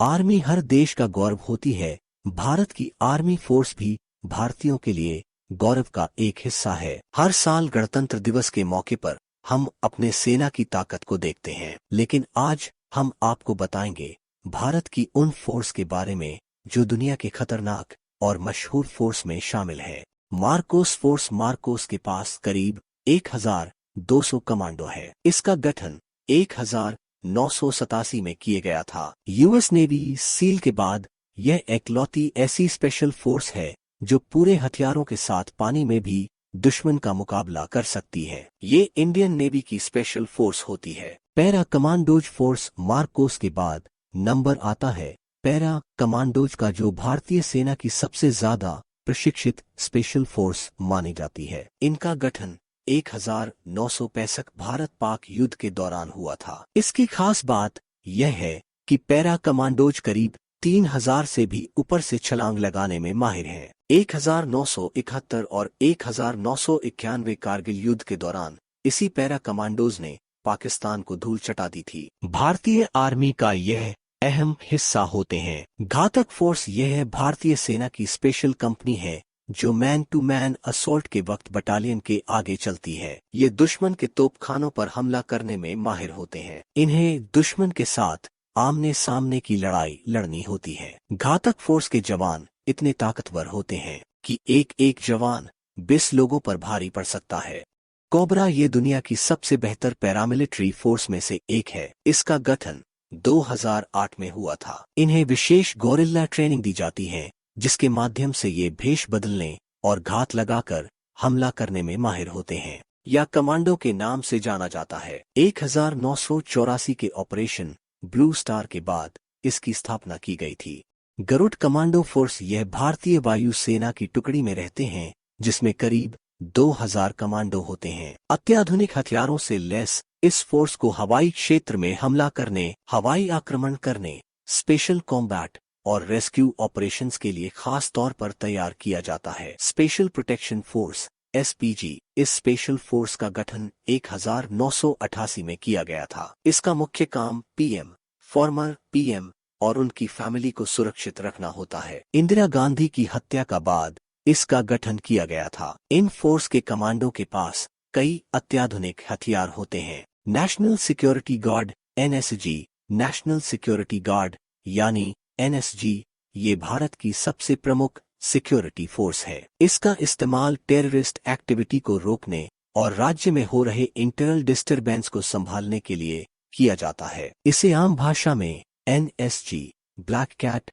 Army हर देश का गौरव होती है। भारत की आर्मी फोर्स भी भारतीयों के लिए गौरव का एक हिस्सा है। हर साल गणतंत्र दिवस के मौके पर हम अपने सेना की ताकत को देखते हैं, लेकिन आज हम आपको बताएंगे भारत की उन फोर्स के बारे में जो दुनिया के खतरनाक और मशहूर फोर्स में शामिल है। Marcos force. मार्कोस के पास करीब 1200 कमांडो है। इसका गठन 1987 में किया गया था। यूएस नेवी सील के बाद यह एकलौती ऐसी स्पेशल फोर्स है जो पूरे हथियारों के साथ पानी में भी दुश्मन का मुकाबला कर सकती है। ये इंडियन नेवी की स्पेशल फोर्स होती है। Para commandos force. मार्कोस के बाद नंबर आता है पैरा कमांडोज का, जो भारतीय सेना की सबसे ज्यादा प्रशिक्षित स्पेशल फोर्स मानी जाती है। इनका गठन 1965 भारत पाक युद्ध के दौरान हुआ था। इसकी खास बात यह है कि पैरा कमांडोज करीब 3000 से भी ऊपर से छलांग लगाने में माहिर हैं। 1971 और 1991 कारगिल युद्ध के दौरान इसी पैरा कमांडोज ने पाकिस्तान को धूल चटा दी थी। भारतीय आर्मी का यह अहम हिस्सा होते हैं। घातक फोर्स। यह है भारतीय सेना की स्पेशल कंपनी है जो मैन टू मैन असॉल्ट के वक्त बटालियन के आगे चलती है। ये दुश्मन के तोपखानों पर हमला करने में माहिर होते हैं। इन्हें दुश्मन के साथ आमने सामने की लड़ाई लड़नी होती है। घातक फोर्स के जवान इतने ताकतवर होते हैं कि एक एक जवान 20 लोगों पर भारी पड़ सकता है। कोबरा। ये दुनिया की सबसे बेहतर पैरामिलिट्री फोर्स में से एक है। इसका गठन 2008 में हुआ था। इन्हें विशेष गोरिल्ला ट्रेनिंग दी जाती है जिसके माध्यम से ये भेष बदलने और घात लगाकर हमला करने में माहिर होते हैं, या कमांडो के नाम से जाना जाता है। 1984 के ऑपरेशन ब्लू स्टार के बाद इसकी स्थापना की गई थी। Garud commando force. यह भारतीय वायु सेना की टुकड़ी में रहते हैं जिसमें करीब 2000 कमांडो होते हैं। अत्याधुनिक हथियारों से लैस इस फोर्स को हवाई क्षेत्र में हमला करने, हवाई आक्रमण करने, स्पेशल कॉम्बैट और रेस्क्यू ऑपरेशंस के लिए खास तौर पर तैयार किया जाता है। Special protection force SPG. इस स्पेशल फोर्स का गठन 1988 में किया गया था। इसका मुख्य काम पीएम, फॉर्मर पीएम और उनकी फैमिली को सुरक्षित रखना होता है। इंदिरा गांधी की हत्या का बाद इसका गठन किया गया था। इन फोर्स के कमांडो के पास कई अत्याधुनिक हथियार होते हैं। National security guard NSG. National security guard यानी एनएसजी ये भारत की सबसे प्रमुख सिक्योरिटी फोर्स है। इसका इस्तेमाल टेररिस्ट एक्टिविटी को रोकने और राज्य में हो रहे इंटरनल डिस्टरबेंस को संभालने के लिए किया जाता है। इसे आम भाषा में एनएसजी, ब्लैक कैट